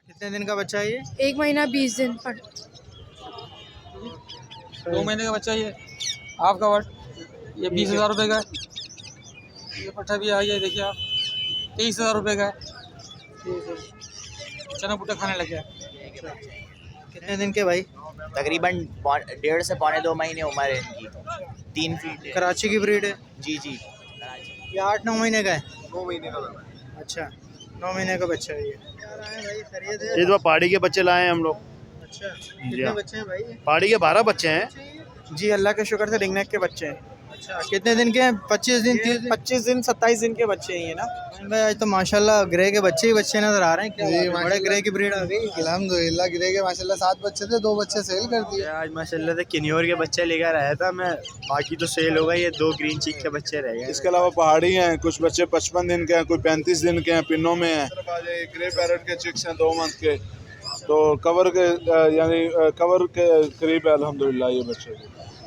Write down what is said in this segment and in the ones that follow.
कितने दिन का बच्चा है ये? 1 महीना 20 दिन। 2 महीने का बच्चा ये हाफ का वर्ड, ये 20,000 रुपये का है। ये पट्ठा भी आ गया, देखिए आप 23,000 रुपये का है। चना बुट्टा खाने लग गया। कितने दिन के भाई? तकरीबन 1.5 से 2.25 महीने उम्र है इनकी। 3 फीट है। कराची की ब्रीड है? जी जी। ये 8-9 महीने का है? 9 महीने का। अच्छा, 9 महीने का बच्चा है ये। क्या रहा है भाई, खरीद है? इस बार पहाड़ी के बच्चे लाए हैं हम लोग। अच्छा, जी कितने हाँ। बच्चे हैं भाई? पहाड़ी के 12 बच्चे हैं। जी अल्लाह के शुक्र से रिंगनेक के बच्चे हैं। अच्छा, कितने दिन के हैं? 25 दिन, 30 दिन? 25 दिन 27 दिन के बच्चे हैं ये ना। भाई आज तो माशाल्लाह ग्रे के बच्चे ही बच्चे नजर आ रहे हैं। क्या जी, बात है, बड़े माशाल्लाह। ग्रे की ब्रीड आ गई। अल्हम्दुलिल्लाह गिरे के माशाल्लाह 7 बच्चे थे, 2 बच्चे सेल कर दिए। आज माशाल्लाह से किन्योर के बच्चे लेकर आया था मैं, बाकी तो सेल हो गए। ये 2 ग्रीन चीक के बच्चे रह गए। इसके अलावा पहाड़ी हैं, कुछ बच्चे 55 दिन के हैं, कोई 35 दिन के हैं, पिनों में हैं। ग्रे पैरेट के चिक्स हैं 2 मंथ के, तो कवर के यानी कवर के करीब है अल्हम्दुलिल्लाह ये बच्चे।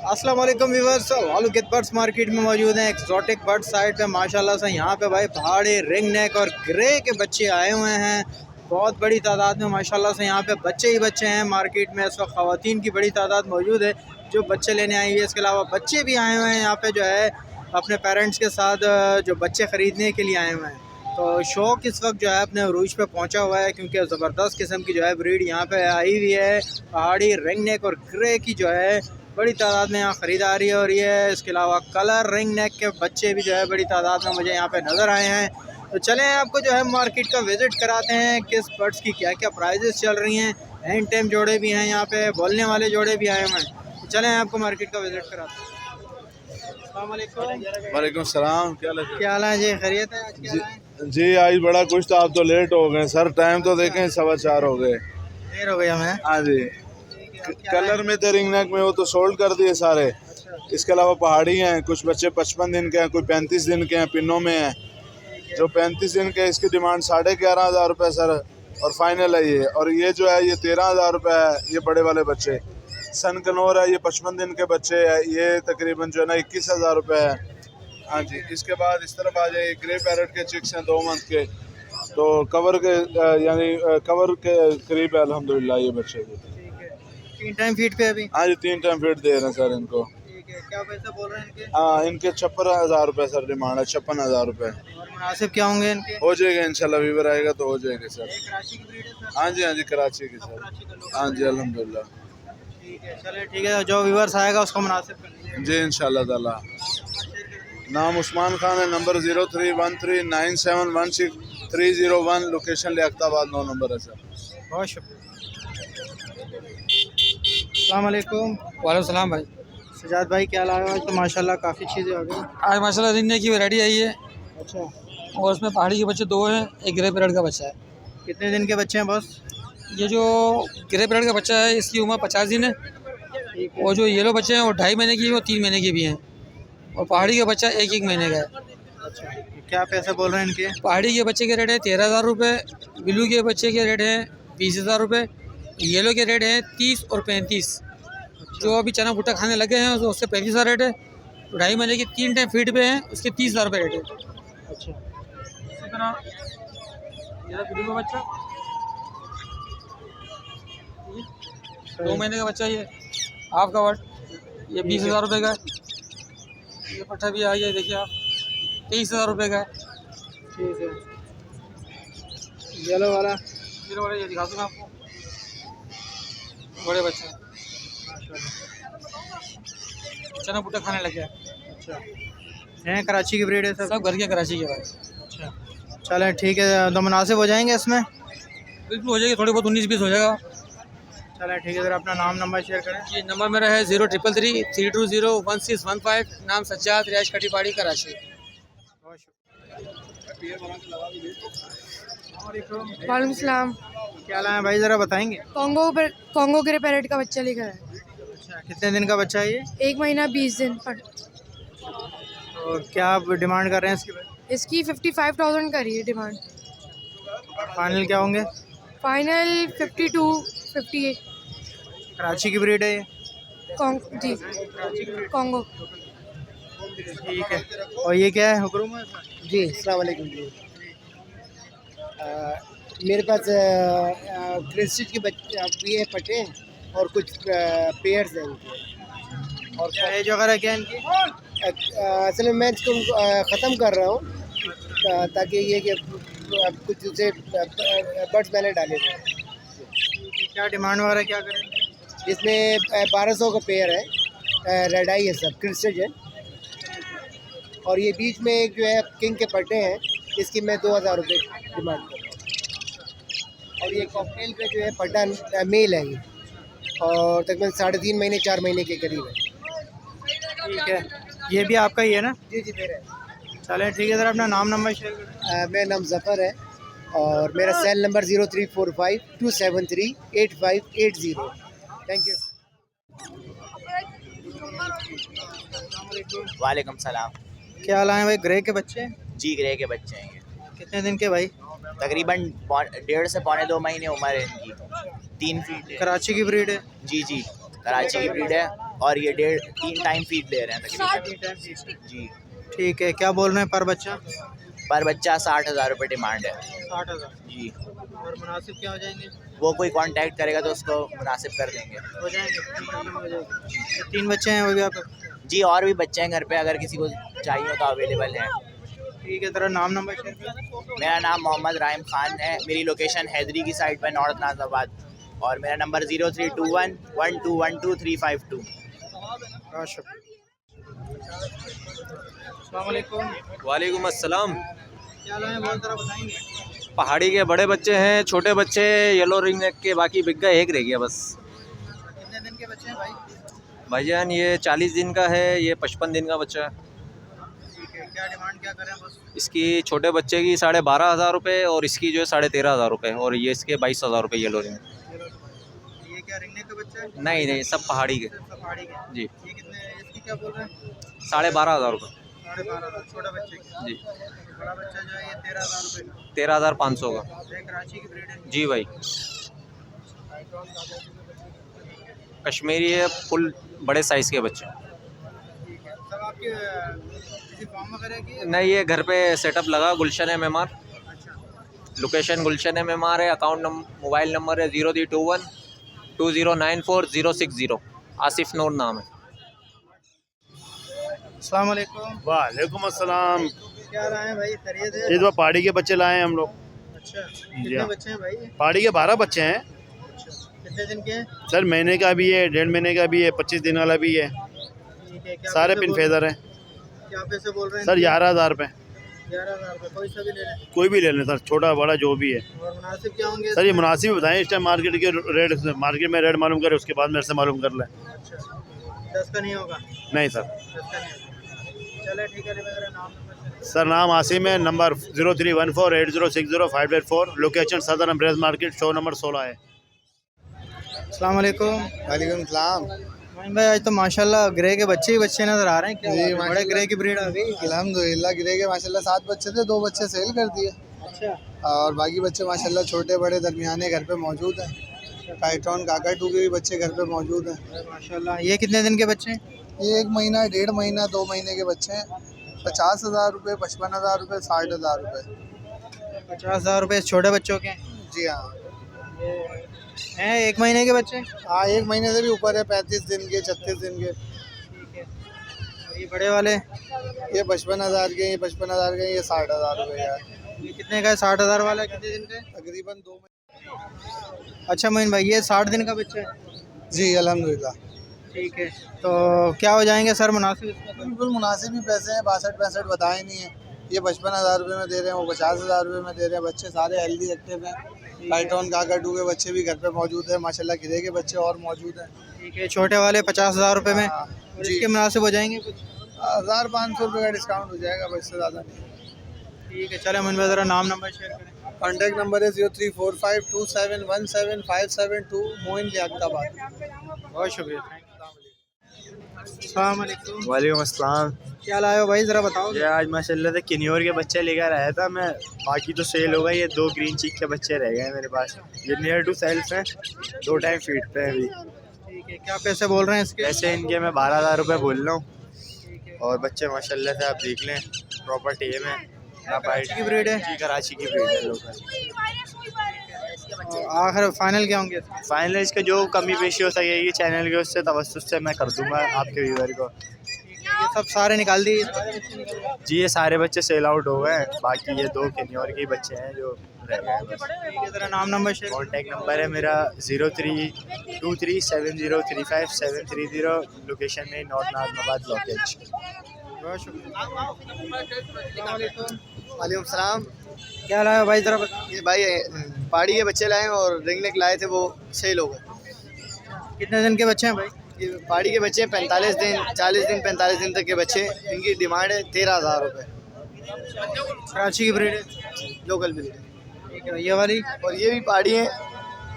अस्सलाम वालेकुम व्यूअर्स, आलू गेट बर्ड्स मार्केट में मौजूद हैं। एक्सोटिक बर्ड साइड पे माशाल्लाह से यहाँ पे भाई पहाड़ी, रिंग नेक और ग्रे के बच्चे आए हुए हैं। बहुत बड़ी तादाद में माशाल्लाह से यहाँ पे बच्चे ही बच्चे हैं। मार्केट में इस वक्त ख़वातीन की बड़ी तादाद मौजूद है जो बच्चे लेने आई है। इसके अलावा बच्चे भी आए हुए हैं यहाँ पे जो है अपने पेरेंट्स के साथ, जो बच्चे ख़रीदने के लिए आए हुए हैं। तो शौक़ इस वक्त जो है अपने अरूज पे पहुँचा हुआ है, क्योंकि ज़बरदस्त किस्म की जो है ब्रीड यहाँ पे आई हुई है। पहाड़ी, रिंग नेक और ग्रे की जो है बड़ी तादाद में यहाँ ख़रीदारी हो रही है। इसके अलावा कलर, रिंग नेक के बच्चे भी जो है बड़ी तादाद में मुझे यहाँ पे नज़र आए हैं। तो चलें आपको जो है मार्केट का विज़िट कराते हैं, किस बर्ड्स की क्या क्या प्राइजेस चल रही हैं। हैंड टेम जोड़े भी हैं यहाँ पे, बोलने वाले जोड़े भी आए हुए हैं। तो चलें आपको मार्केट का विज़िट कराते हैं। अस्सलाम वालेकुम। वालेकुम सलाम, क्या लगे? क्या हाल है जी, खैरियत है? आज क्या हाल है? जी आज बड़ा कुछ था, आप तो लेट हो गए सर। टाइम तो देखें 4:15 हो गए। देर हो गई हमें। हाँ जी, कलर में थे रिंग नेक में, वो तो सोल्ड कर दिए सारे। इसके अलावा पहाड़ी हैं, कुछ बच्चे 55 दिन के हैं, कोई 35 दिन के हैं, पिनों में हैं। जो 35 दिन के इसकी डिमांड 11,500 रुपये सर, और फाइनल है ये। और ये जो है ये 13,000 रुपये है, ये बड़े वाले बच्चे। सन कनौर है, ये 55 दिन के बच्चे है, ये तकरीबन जो है ना 21,000 रुपये है। हाँ जी, इसके बाद इस तरफ आ जाए, ग्रे पैरेट के चिक्स हैं 2 मंथ के, तो कवर के यानी कवर के करीब है अल्हम्दुलिल्लाह ये बच्चे। 3 टाइम फीट पे अभी? हाँ जी, 3 टाइम फीड दे रहे हैं सर इनको। ठीक है, क्या पैसा बोल रहे हैं इनके? हाँ, इनके 56,000 रुपये सर डिमांड है, 56,000 रुपये। और मुनासिब क्या होंगे इनके? हो जाएगा इंशाल्लाह, वीवर आएगा तो हो जाएगा सर। ये कराची की ब्रीड है सर? हाँ जी, हाँ जी, कराची की सर। कराची का लोग। हाँ जी अल्हम्दुलिल्लाह। ठीक है, चले ठीक है, जो व्यूअर्स आएगा उसको मुनासिब कर लीजिएगा। जी इंशाल्लाह ताला। नाम उस्मान खान है, नंबर 0313971630 लोकेशन लियाकताबाद 9 नंबर है सर। बहुत शुक्रिया। अस्सलाम वालेकुम। वालेकुम सलाम भाई। सजाद भाई क्या लाए हो? आज तो माशाल्लाह काफ़ी चीज़ें हो गई। आज माशाल्लाह रिंगने की वैरायटी आई है, अच्छा, और उसमें पहाड़ी के बच्चे 2 हैं, एक ग्रे पैरेट का बच्चा है। कितने दिन के बच्चे हैं बॉस? ये जो ग्रे पैरेट का बच्चा है इसकी उम्र 50 दिन है, ठीक है। और जो येलो बच्चे हैं वो 2.5 महीने की है, वो 3 महीने के भी हैं, और पहाड़ी का बच्चा 1-1 महीने का है। अच्छा, क्या पैसे बोल रहे हैं इनके? पहाड़ी के बच्चे के रेट है 13,000 रुपये, ब्लू के बच्चे के रेट है 20,000 रुपये, येलो के रेट है 30 और 35। जो अभी चना भुट्टा खाने लगे हैं तो उससे 35,000 रेट है। 2.5 महीने की 3 टाइम फीड पे हैं, उसके 30,000 रुपये रेट है। अच्छा, इसी तरह ये ब्लू का बच्चा 2 महीने का बच्चा, ये हाफ का वर्ड, ये 20,000 रुपये का है। ये पट्ठा भी आ गया, देखिए आप 23,000 रुपये का है। ठीक है। येलो वाला? ये बड़े, ये दिखा दूँ मैं आपको, बड़े बच्चे हैं, चना भुट्टा खाने लग गया। अच्छा, हैं कराची की ब्रीड है सब? सब घर के कराची के भाई। अच्छा, चलें ठीक है, तो मुनासिब हो जाएंगे इसमें? बिल्कुल हो जाएगी, थोड़ी बहुत 19-20 हो जाएगा। चलें ठीक है, ज़रा अपना नाम नंबर शेयर करें। ये नंबर मेरा है 033332011615। नाम सज्जाद, रिहाइश कटीपाड़ी, कराची। बहुत शुक्रिया। वालेकुम सलाम। क्या लाए हैं भाई, ज़रा बताएंगे? कॉन्गो ग्रे पैरेट का बच्चा लेकर आया। अच्छा, कितने दिन का बच्चा है ये? 1 महीना 20 दिन। और क्या आप डिमांड कर रहे हैं इसकी? इसकी 55,000 का रही है डिमांड। फाइनल क्या होंगे? फाइनल 52, 58। कराची की ब्रीड है ये? जी, कॉन्गो। ठीक है। और ये क्या है, हुक्म है? जी अस्सलाम वालेकुम जी। मेरे पास क्रिस्टिज के बच्चे ये पट्टे हैं और कुछ पेयर्स हैं इनके। और क्या एज वगैरह क्या है इनकी? असल में मैं इसको ख़त्म कर रहा हूँ ताकि ये कि कुछ उसे बर्ड्स मैंने डाले हुए हैं। क्या डिमांड वगैरह क्या करें? इसमें 1200 का पेयर है, रेड आई है, सब क्रिस्टिज है। और ये बीच में एक जो है किंग के पट्टे हैं, इसकी मैं 2000 रुपये डिमांड कर रहा हूँ। और ये कॉकटेल का जो है पट्टा मेल है ये, और तकरीबन 3.5 महीने 4 महीने के करीब है। ठीक है, ये भी आपका ही है ना? जी जी मेरा है। चलें ठीक है सर, अपना नाम नंबर शेयर करें। मेरा नाम जफ़र है और मेरा सेल नंबर 0345 273 8580। Thank you. वालेकुम सलाम। क्या हाल है भाई? ग्रे के बच्चे? जी ग्रे के बच्चे हैं ये, कितने दिन के भाई? तकरीबन 1.5 से 2.25 महीने उम्र है इनकी। 3 फीट कराची की ब्रीड है? जी जी कराची की ब्रीड है और ये 3 टाइम फीड ले रहे हैं तकरीबन। जी ठीक है, क्या बोल रहे हैं पर बच्चा? पर बच्चा 60,000 रुपये डिमांड है। 60,000। जी और मुनासिब क्या हो जाएंगे? वो कोई कांटेक्ट करेगा तो उसको मुनासिब कर देंगे। हो जाएंगे, हो जाएंगे। 3 बच्चे हैं वो भी आप? जी और भी बच्चे हैं घर पे, अगर किसी को चाहिए हो तो अवेलेबल हैं। ठीक है, तेरा नाम नंबर शेयर करें। मेरा नाम मोहम्मद राहिम खान है, मेरी लोकेशन हैदरी की साइड पर नॉर्थ नाजाबाद, और मेरा नंबर 0321 1212 352। वालेकुम अस्सलाम। क्या हाल है? बहुत ज़रा बताएंगे। पहाड़ी के बड़े बच्चे हैं, छोटे बच्चे येलो रिंग नेक के, बाकी बिक गए, एक रह गया बस। कितने दिन के बच्चे हैं भाई? भाईजान ये 40 दिन का है, ये 55 दिन का बच्चा है। ठीक है, क्या डिमांड क्या करें बस? इसकी छोटे बच्चे की 12,500 रुपये और इसकी जो है 13,500 रुपये, और ये इसके 22,000 रुपये येलो रिंग। ये क्या रिंगने का बच्चा है? नहीं नहीं, सब पहाड़ी के। सब पहाड़ी के? जी ये कितने, इसकी क्या बोल रहे हैं? 12,500 रुपये। 12,500 छोटा बच्चे की? जी। बड़ा बच्चा जो है ये 13,000 रुपये का। 13,500 का। ये कराची की ब्रीड है? जी भाई, कश्मीरी है, फुल बड़े साइज़ के बच्चे। ठीक है, सब आपके किसी फॉर्म वगैरह की? नहीं, ये घर पे सेटअप लगा, गुलशन है मेमार। अच्छा। लोकेशन गुलशन है मेमार है। अकाउंट मोबाइल नंबर है 0321 2094 060। आसिफ नूर नाम है। अस्सलाम वालेकुम। वालेकुम अस्सलाम। क्या रहा है भाई? खैरियत है? ये तो पहाड़ी के बच्चे लाए हैं हम लोग। अच्छा, जी कितने हाँ। बच्चे हैं भाई? पहाड़ी के 12 बच्चे हैं अच्छा, कितने दिन के हैं? सर, महीने का भी है, 1.5 महीने का भी है, 25 दिन वाला भी है। ठीक है, क्या सारे पैसे पिन बोल- फेदर हैं। क्या पैसे बोल रहे हैं? सर 11,000 रुपये। 11,000 रुपये, कोई सा भी ले लें? कोई भी ले लें सर, छोटा बड़ा जो भी है। और मुनासिब क्या होंगे? सर ये मुनासिब बताएं, इस टाइम मार्केट के रेट, मार्केट में रेट मालूम करें, उसके बाद मेरे से मालूम कर लें। अच्छा, 10 का नहीं होगा? नहीं सर। 10 का नहीं होगा। चले ठीक है, मेरा नाम नंबर सर नाम आसिम है, नंबर 0314 8060 584, लोकेशन सदर अम्ब्रेज मार्केट, शो नंबर 16 है। अस्सलाम वालेकुम। वालेकुम सलाम। मोइन भाई, आज तो माशाल्लाह ग्रे के बच्चे ही बच्चे नज़र आ रहे हैं। क्या जी, बात है? बड़े माशाल्लाह। ग्रे की ब्रीड आ गई? अल्हम्दुलिल्लाह गिरे के माशाल्लाह 7 बच्चे थे, 2 बच्चे सेल कर दिए अच्छा। और बाकी बच्चे माशाल्लाह छोटे बड़े दरमियाने घर पे मौजूद हैं। पाइथन काकाटू के भी बच्चे घर पे मौजूद हैं। माशाल्लाह, ये कितने दिन के बच्चे हैं? ये 1 महीना, 1.5 महीना, 2 महीने के बच्चे हैं। 50,000 रुपये, 55,000 रुपये, 60,000 रुपये। 50,000 रुपये छोटे बच्चों के जी हाँ। हैं? 1 महीने के बच्चे? हाँ, 1 महीने से भी ऊपर है, 35 दिन के, 36 दिन के। ठीक है। और ये बड़े वाले? ये 55,000 के, ये 55,000 के, ये 60,000 रुपये का है। ये कितने का है? 60,000 वाला कितने दिन का है? तकरीबन 2 महीने। अच्छा मोइन भाई, ये 60 दिन का बच्चा है? जी अल्हम्दुलिल्लाह। ठीक है, तो क्या हो जाएंगे सर मुनासिब इसमें? बिल्कुल मुनासिब ही पैसे हैं, 62-65 बताए नहीं है। ये 55,000 रुपये में दे रहे हैं, वो 50,000 रुपये में दे रहे हैं। बच्चे सारे हेल्दी एक्टिव हैं। पाइथन काकाटू के बच्चे भी घर पे मौजूद हैं, माशाल्लाह गिरे के बच्चे और मौजूद हैं। ठीक है, छोटे वाले 50,000 रुपये में? हाँ, और जी। इसके मुनासिब हो जाएंगे कुछ? 1,500 रुपये का डिस्काउंट हो जाएगा, बस से ज़्यादा नहीं। ठीक है, चले मोइन भाई ज़रा नाम नंबर शेयर करें। कॉन्टैक्ट नंबर है 0345 2717 572, मोइन लियाकताबाद। बहुत शुक्रिया। अस्सलाम वालेकुम। वालेकुम अस्सलाम। क्या लाए हो भाई, ज़रा बताओ। ये आज माशाल्लाह से किन्योर के बच्चे लेकर आया था मैं, बाकी तो सेल हो गए। ये 2 ग्रीन चीक के बच्चे रह गए मेरे पास। ये नियर टू सेल्फ हैं, 2 टाइम फीड पे हैं अभी। ठीक है, क्या पैसे बोल रहे हैं इसके? वैसे इनके मैं 12,000 रुपये बोल रहा हूँ। और बच्चे माशाल्लाह से आप देख लें, प्रॉपर टेम है। कराची की ब्रीड है? जी कराची की ब्रीड है लोकल। आखिर फाइनल क्या होंगे? फाइनल इसका जो कमी पेशी हो सकेगी चैनल के उससे तवस्सुस से मैं कर दूंगा आपके व्यूअर को। ये सब सारे निकाल दिए? जी ये सारे बच्चे सेल आउट हो गए हैं, बाकी ये 2 केनियोर के बच्चे हैं जो रह गए हैं बस। जरा नाम नंबर शेयर। कॉन्टैक्ट नंबर है मेरा 03237035 लोकेशन में नॉर्थ नाजमाबाद ब्लॉकेज। बहुत शुक्रिया। वालेकुम सलाम। क्या लाया भाई जरा ये भाई पहाड़ी के बच्चे लाए और रिंग नेक लाए थे, वो सेल हो गए। कितने दिन के बच्चे हैं भाई? ये पहाड़ी के बच्चे 45 दिन 40 दिन 45 दिन तक के बच्चे, इनकी डिमांड है 13,000 रुपये। कराची की ब्रीड है? Local bill. ठीक है। ये वाली? और ये भी पहाड़ी हैं,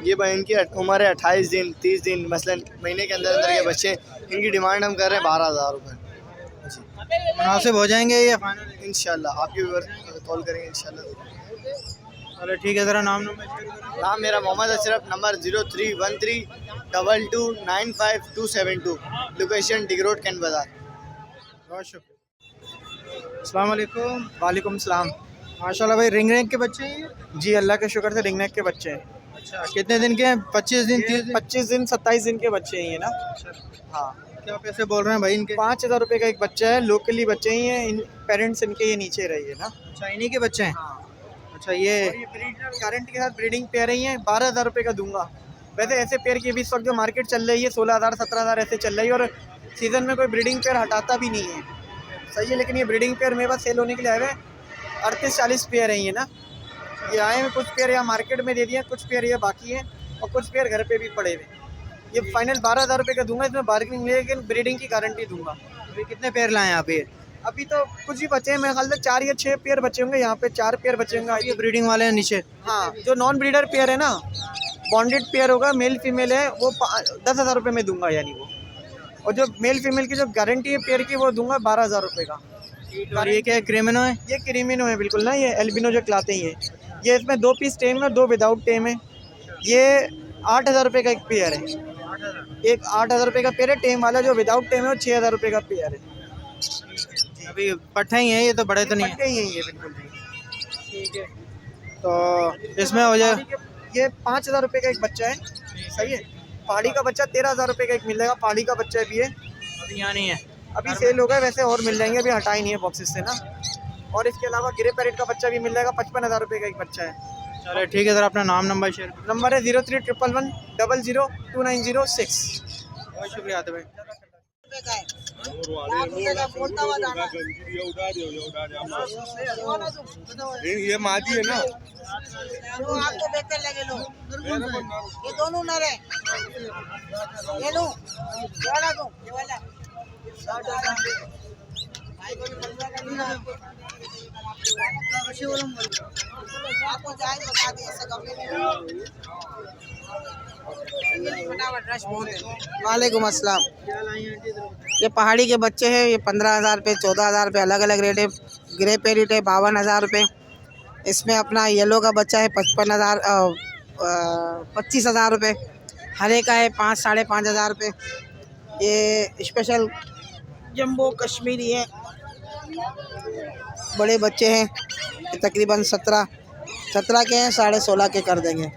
ये भाई इनकी उम्र है 28 दिन 30 दिन मसलन महीने के अंदर अंदर के बच्चे, इनकी डिमांड हम कर रहे हैं 12,000 रुपये। मुनासिब हो जाएंगे ये फाइनल? इंशाल्लाह आपके व्यूअर कॉल करेंगे इंशाल्लाह। चलो ठीक है। ज़रा नाम नंबर शेयर करो। नाम मेरा मोहम्मद अशरफ, नंबर 0313229572, लोकेशन डिग रोड कैंट बाज़ार। बहुत शुक्रिया। अस्सलाम वालेकुम। वालेकुम सलाम। माशाल्लाह भाई रिंग नेक के बच्चे हैं ये? जी अल्लाह के शुक्र से रिंग नेक के बच्चे हैं। अच्छा कितने दिन के हैं? 25 दिन 30 दिन? 25 दिन 27 दिन के बच्चे हैं ये ना। हाँ क्या पैसे बोल रहे हैं भाई इनके? 5,000 रुपये का एक बच्चा है, लोकली बच्चे ही हैं, पेरेंट्स इनके ये नीचे रही है ना। अच्छा इन्हीं के बच्चे हैं? अच्छा ये गारंटी के साथ ब्रीडिंग पेयर ही है, 12,000 रुपये का दूंगा। वैसे ऐसे पेयर की भी इस वक्त जो मार्केट चल रही है 16,000 17,000 ऐसे चल रही है, और सीज़न में कोई ब्रीडिंग पेयर हटाता भी नहीं है, सही है। लेकिन ये ब्रीडिंग पेयर मेरे पास सेल होने के लिए आए हुए 38-40 पेयर हैं ये ना। ये आए हैं, कुछ पेयर यहाँ मार्केट में दे दिए, कुछ पेयर ये बाकी हैं और कुछ पेयर घर पे भी पड़े हुए। ये फाइनल 12,000 रुपये का दूंगा, इसमें बार्गेनिंग मिलेगी, लेकिन ब्रीडिंग की गारंटी दूंगा। अभी कितने पेयर लाए हैं आप ये? अभी तो कुछ ही बचे हैं, मेरे ख्याल से 4 या 6 पेयर बचे होंगे, यहाँ पे 4 पेयर बचे होंगे। ये ब्रीडिंग वाले हैं नीचे? हाँ जो नॉन ब्रीडर पेयर है ना, बॉन्डेड पेयर होगा, मेल फीमेल है, वो 10,000 रुपये में दूंगा यानी वो। और जो मेल फीमेल की जो गारंटी है पेयर की वो दूंगा 12,000 रुपये का। और ये क्या क्रीमिनो है? ये क्रीमिनो है बिल्कुल ना, ये एल्बिनो जो खिलाते ही है। ये इसमें 2 पीस टेम है, 2 विदाउट टेम है। ये 8,000 रुपये का एक पेयर है, एक 8,000 रुपये का पेयर है टेम वाला, जो विदाउट टेम है वो 6,000 रुपये का पेयर है। अभी पट्ठे ही हैं ये, तो बड़े तो नहीं पट्टे ही हैं ये बिल्कुल। ठीक है। तो इसमें हो जाए ये 5,000 रुपये का एक बच्चा है, सही है। पहाड़ी का बच्चा 13,000 रुपये का एक मिलेगा, पहाड़ी का बच्चा भी है। अभी यहाँ नहीं है? अभी सेल हो गए, वैसे और मिल जाएंगे, अभी हटाई नहीं है बॉक्सेस से ना। और इसके अलावा ग्रे पैरेट का बच्चा भी मिल जाएगा, 55,000 रुपये का एक बच्चा है। चलो ठीक है। ज़रा अपना नाम नंबर शेयर करो। नंबर है 0311002906। बहुत शुक्रिया आते भाई। ये मादी है ना? ये दोनों नर है, ये लो ये वाला दो, ये वाला आपको जाए बता दिए ऐसा कपड़े में। वालेकुम अस्सलाम। ये पहाड़ी के बच्चे हैं, ये 15,000 रुपये 14,000 रुपये अलग अलग रेट है। ग्रे पेरिट है 52,000 रुपये। इसमें अपना येलो का बच्चा है 25,000 रुपये। हरे का है 5 साढ़े 5,000 रुपये। ये स्पेशल जम्बो कश्मीरी है, बड़े बच्चे हैं, ये तकरीबन 17 के हैं, 16.5 के कर देंगे।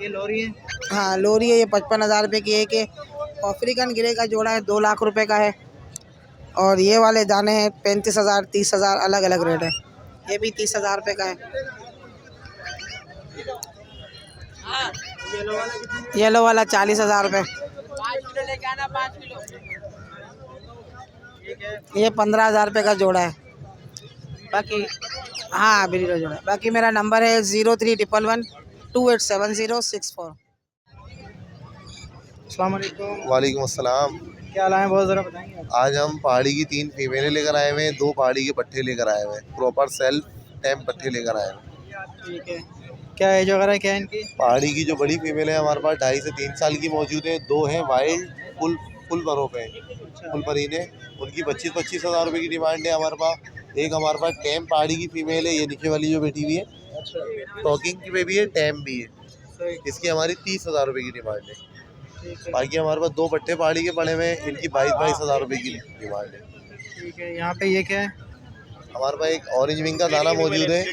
ये लोरी है? हाँ लोरी है, ये 55,000 रुपये की एक है। अफ्रीकन ग्रे का जोड़ा है 2 लाख रुपए का है। और ये वाले दाने हैं 35,000 30,000 अलग अलग रेट है। ये भी 30,000 रुपये का है। येलो वाला 40,000 रुपये। ये 15,000 रुपये का जोड़ा है। बाकी हाँ बिल्कुल जोड़ा है। बाकी मेरा नंबर है 0311287064। अस्सलाम वालेकुम। वालेकुम अस्सलाम। क्या लाए बहुत ज़रा बताएंगे? आज हम पहाड़ी की 3 फीमेलें लेकर आए हुए हैं, 2 पहाड़ी के पट्टे लेकर आए हुए हैं, प्रॉपर सेल्फ टैम पट्टे लेकर आए हैं। ठीक है। क्या एज वगैरह क्या है इनकी? पहाड़ी की जो बड़ी फीमेल है हमारे पास 2.5 से 3 साल की मौजूद है, 2 हैं वाइल्ड फुल बरों पे फुल परीने, उनकी 25,000 रुपये की डिमांड है हमारे पास। एक हमारे पास टैम पहाड़ी की फीमेल है, ये नीचे वाली जो बैठी हुई है, टॉकिंग की भी है, टैम भी है, इसकी हमारी 30,000 रुपये की डिमांड है। बाकी हमारे पास 2 पट्टे पहाड़ी के पड़े हुए हैं, इनकी 22,000 रुपये की डिमांड है। ठीक है। यहाँ पे ये क्या है? हमारे पास एक ऑरेंज विंग का दाना मौजूद है।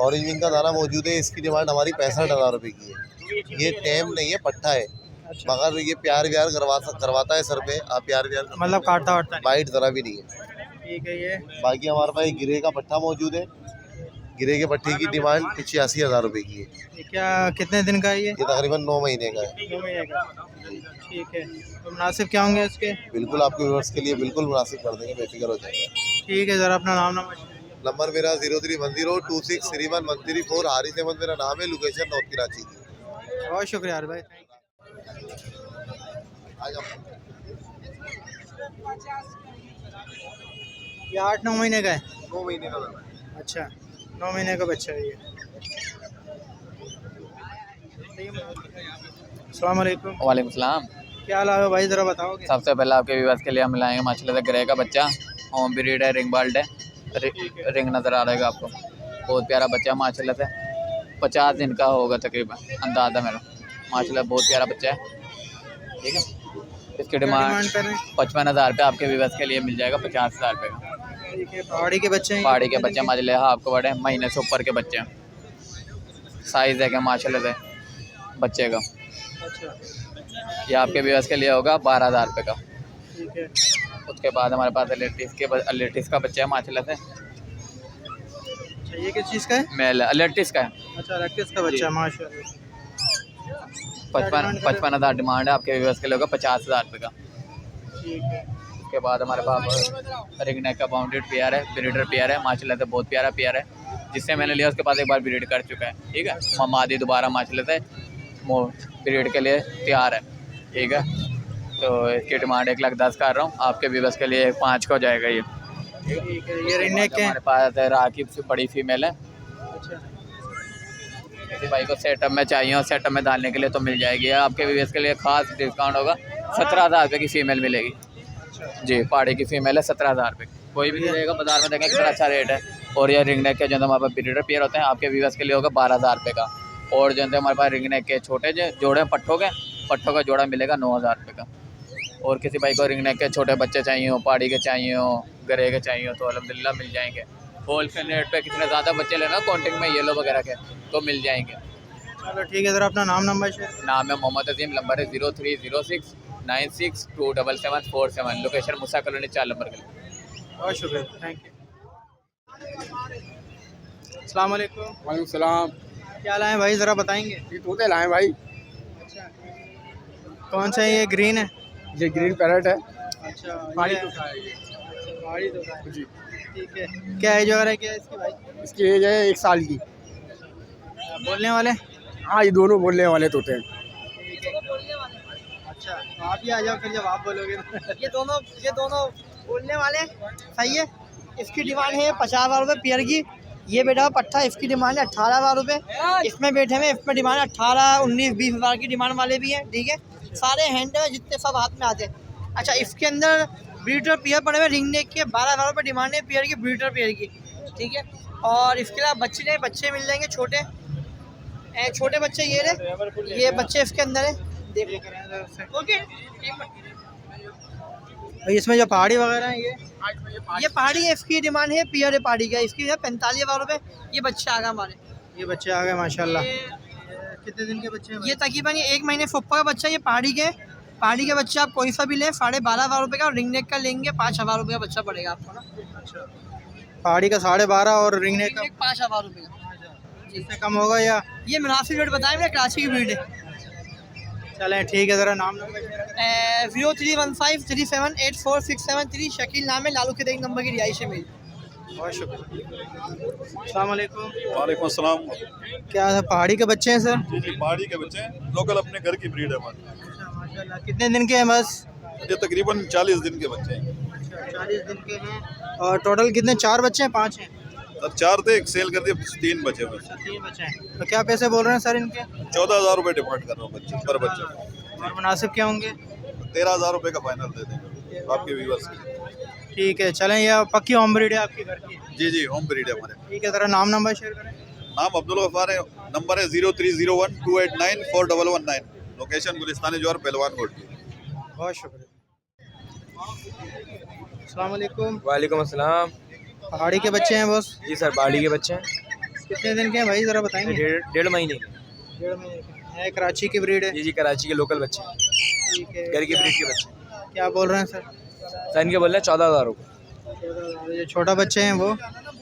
ऑरेंज विंग का दाना मौजूद है, इसकी डिमांड हमारी 65,000 रुपये की है। ये टेम नहीं है, पट्टा है, मगर ये प्यार व्यार करवाता है सर पे। आप प्यार व्यार मतलब काटता वाटता वाइट जरा भी नहीं है। ठीक है। ये बाकी हमारे पास एक गिरे का पट्टा मौजूद है। गिरे के पट्टे की डिमांड 85,000 रुपये की है। ये क्या कितने दिन का है ये? ये तकरीबन 9 महीने का है। 2 महीने का। ठीक है। तो मुनासिब क्या होंगे इसके? बिल्कुल आपके व्यूअर्स के लिए बिल्कुल मुनासिब कर देंगे, बेफिक्र हो जाएगा। ठीक है, ज़रा अपना नाम नंबर मेरा 0310263134। हारिस अहमद मेरा नाम है, लोकेशन नॉर्थ कराची की। बहुत शुक्रिया यार भाई। ये 8-9 महीने का है? 9 महीने का है। अच्छा, 9 महीने का बच्चा है ये। अस्सलाम वालेकुम। वालेकुम सलाम। क्या हाल है भाई, ज़रा बताओगे? सबसे पहले आपके व्यूअर्स के लिए हम लाएंगे माशाल्लाह से ग्रे का बच्चा, होम ब्रीड है, रिंग बाल्ट है, रिंग नज़र आ रहेगा आपको। बहुत प्यारा बच्चा है माशाल्लाह से, 50 दिन का होगा तकरीबन, अंदाज़ा मेरा। माशाल्लाह बहुत प्यारा बच्चा है। ठीक है, इसकी डिमांड 55,000 रुपये आपके व्यूअर्स के लिए मिल जाएगा, 50,000 रुपये का। ठीक है। पहाड़ी के बच्चे हैं? पहाड़ी के बच्चे माशाल्लाह आपको बड़े महीने से ऊपर के बच्चे हैं। साइज़ है क्या माशाल्लाह से बच्चे का। ये आपके व्यूअर्स के लिए होगा 12,000 रुपये का। ठीक है। उसके बाद हमारे पास लेटिस का बच्चा है माशाल्लाह से। अच्छा, ये किस चीज़ का है? मेल लेटिस का है। अच्छा, लेटिस का बच्चा, माशाल्लाह। 55,000 डिमांड है, आपके व्यूअर्स के लिए होगा 50,000 रुपये का। ठीक है। उसके बाद हमारे पास रिंग नेक का बाउंडेड पेयर है, ब्रीडर पेयर है माशाल्लाह से, बहुत प्यारा पेयर है। जिससे मैंने लिया उसके पास एक बार ब्रीड कर चुका है। ठीक है, मादी दोबारा माशाल्लाह से ब्रीड के लिए तैयार है। ठीक है, तो इसकी डिमांड 1,10,000 कर रहा हूँ, आपके व्यूअर्स के लिए 5 का हो जाएगा ये। ठीक है। ये रिंग नेक हमारे पास राकी से बड़ी फीमेल है। अच्छा। किसी भाई को सेटअप में चाहिए और सेटअप में डालने के लिए तो मिल जाएगी। आपके व्यूअर्स के लिए खास डिस्काउंट होगा, 17,000 रुपये की फ़ीमेल मिलेगी जी। पहाड़ी की फ़ीमेल है 17,000 रुपये। कोई भी नहीं रहेगा बाजार में, देखेंगे कितना अच्छा रेट है। और ये रिंग नेक के जो हमारे पास ब्रीडर पेयर होते हैं, आपके व्यूअर्स के लिए होगा 12,000 रुपये का। और जो हमारे पास रिंग नेक के छोटे जो जोड़े पट्ठों का जोड़ा मिलेगा 9,000 रुपये का। और किसी भाई को रिंग नेक के छोटे बच्चे चाहिए हो, पहाड़ी के चाहिए हो, गरे के चाहिए हो, तो अल्हम्दुलिल्लाह मिल जाएंगे। होलसेल रेट पे कितने ज़्यादा बच्चे लेना कॉन्टेक्ट में येलो वगैरह के तो मिल जाएंगे। चलो ठीक है, ज़रा अपना नाम नंबर शेयर। नाम है मोहम्मद अजीम, नंबर है 0306962747। लोकेशन मूसा कॉलोनी 4 नंबर के लिए। बहुत शुक्रिया, थैंक यू। अस्सलाम वालेकुम। वालेकुम सलाम। क्या लाएँ भाई, ज़रा बताएंगे? ये तोते लाएँ भाई। अच्छा, कौन सा है ये? ग्रीन है? ये ग्रीन पैरेट है। अच्छा, पहाड़ी ये- तोता है ये। पहाड़ी तोता है जी। ठीक है। क्या एज वगैरह क्या है इसकी भाई? इसकी एज है 1 साल की। बोलने वाले? हाँ, ये दोनों बोलने वाले तोते हैं। अच्छा, तो आप ही आ जाओ फिर जब आप बोलोगे। ये दोनों बोलने वाले सही है। इसकी डिमांड है 50,000 रुपये पेयर की। ये बेटा पट्टा, इसकी डिमांड है 18,000 रुपये। इसमें बैठे में इसमें डिमांड 18, 19, 20,000 की डिमांड वाले भी हैं। ठीक है, सारे हैंड में जितने सब हाथ में आते हैं। अच्छा, इसके अंदर ब्रीडर पेयर पड़े हुए रिंग नेक के 12,000 रुपये डिमांड है पेयर की, ब्रीडर पेयर की। ठीक है, और इसके अलावा बच्चे मिल जाएंगे छोटे बच्चे। ये बच्चे इसके अंदर है, देख ओके। इसमें जो पहाड़ी वगैरह है ये पहाड़ी है, इसकी डिमांड है पियर है पहाड़ी का, इसकी है 45,000 रुपये। ये बच्चे आ गए हमारे, ये बच्चे आ गए माशाल्लाह। कितने दिन के बच्चे हैं? ये तकरीबन 1 महीने से ऊपर का बच्चा। ये पहाड़ी के बच्चे आप कोई सा भी लें 12,500 रुपये का, और रिंग नेक का लेंगे 5,000 रुपये का बच्चा पड़ेगा आपको ना। पहाड़ी का 12.5 और रिंग नेक का 5,000 रुपये का। इससे कम होगा या? ये मुनासिब रेट बताए मैंने, कराची की ब्रीड है। चलें ठीक है, ज़रा नाम 0315378467 शकील नाम है, लालू के 1 नंबर की रिहाइश है मेरी। बहुत शुक्रिया। अस्सलाम वालेकुम। वालेकुम अस्सलाम। क्या है, पहाड़ी के बच्चे हैं सर? जी जी, पहाड़ी के बच्चे हैं, लोकल अपने घर की ब्रीड है हमारी। माशाल्लाह। कितने दिन के हैं बस? ये तकरीबन 40 दिन के बच्चे हैं। 40 दिन के हैं। और टोटल कितने, 4 बच्चे हैं 5 हैं? अब 4 थे, एक सेल कर दिए, 3 बचे बस। 3 बच्चे हैं। तो क्या पैसे बोल रहे हैं सर इनके? 14,000 रुपये डिमांड कर रहा हूँ बच्चे पर बच्चे। और मुनासिब क्या होंगे? 13,000 रुपये का फाइनल दे देंगे आपके व्यूअर्स के। ठीक है, चलें। ये पक्की होम ब्रीड है आपके घर की? जी जी, होम ब्रीड है हमारे। ठीक है, ज़रा नाम नंबर शेयर करें। नाम अब्दुल गफ्फार है, नंबर है 030128941119। लोकेशन गुलिस्तानी जोर पहलवान कोट की। बहुत शुक्रिया। अस्सलाम वालेकुम। वालेकुम अस्सलाम। पहाड़ी के बच्चे हैं बॉस? जी सर, पहाड़ी के बच्चे हैं। कितने दिन के हैं भाई, ज़रा बताएंगे? 1.5 महीने। 1.5 महीने के हैं। कराची की ब्रीड है? जी, कराची के लोकल बच्चे हैं, ठीक है। घर की ब्रीड के बच्चे। क्या बोल रहे हैं सर? सर इनके बोल रहे हैं 14,000 रुपये। जो छोटा बच्चे हैं वो?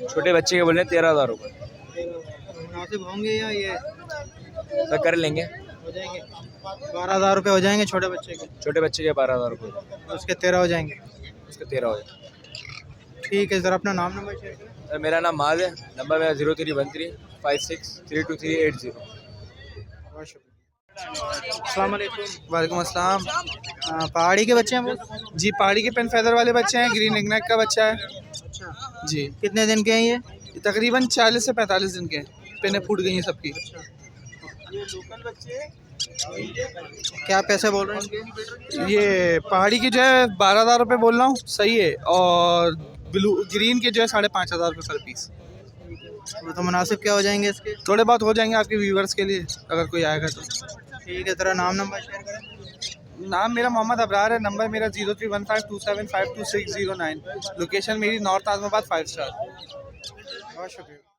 छोटे बच्चे के बोल रहे हैं 13,000 रुपये। मुनासिब होंगे या ये सर कर लेंगे, हो जाएंगे? 12,000 रुपये हो जाएंगे छोटे बच्चे के? छोटे बच्चे के 12,000 रुपये, उसके 13 हो जाएंगे? उसके 13 हो जाए। ठीक है सर, अपना नाम नंबर शेयर करें। सर मेरा नाम माज है, नंबर मेरा 031356323880। बहुत शुक्रिया। अस्सलाम वालेकुम। वालेकुम अस्सलाम। पहाड़ी के बच्चे हैं वो? जी, पहाड़ी के पेन फेदर वाले बच्चे हैं, ग्रीन रिंगनेक का बच्चा है। अच्छा जी। कितने दिन के हैं ये? तकरीबन 40 से 45 दिन के हैं, पेनें फूट गई हैं सबकी। क्या पैसे बोल रहे हैं इनके? ये पहाड़ी की जो है 12,000 रुपये बोल रहा हूँ, सही है, और ब्लू ग्रीन के जो है 5,500 रुपये पर पीस। तो मुनासिब क्या हो जाएंगे इसके? थोड़े बहुत हो जाएंगे आपके व्यूवर्स के लिए, अगर कोई आएगा तो। ठीक है, तेरा नाम नंबर शेयर करें। नाम मेरा मोहम्मद अबरार है, नंबर मेरा 031527522609। लोकेशन मेरी नॉर्थ आजमाबाद 5 स्टार। बहुत शुक्रिया।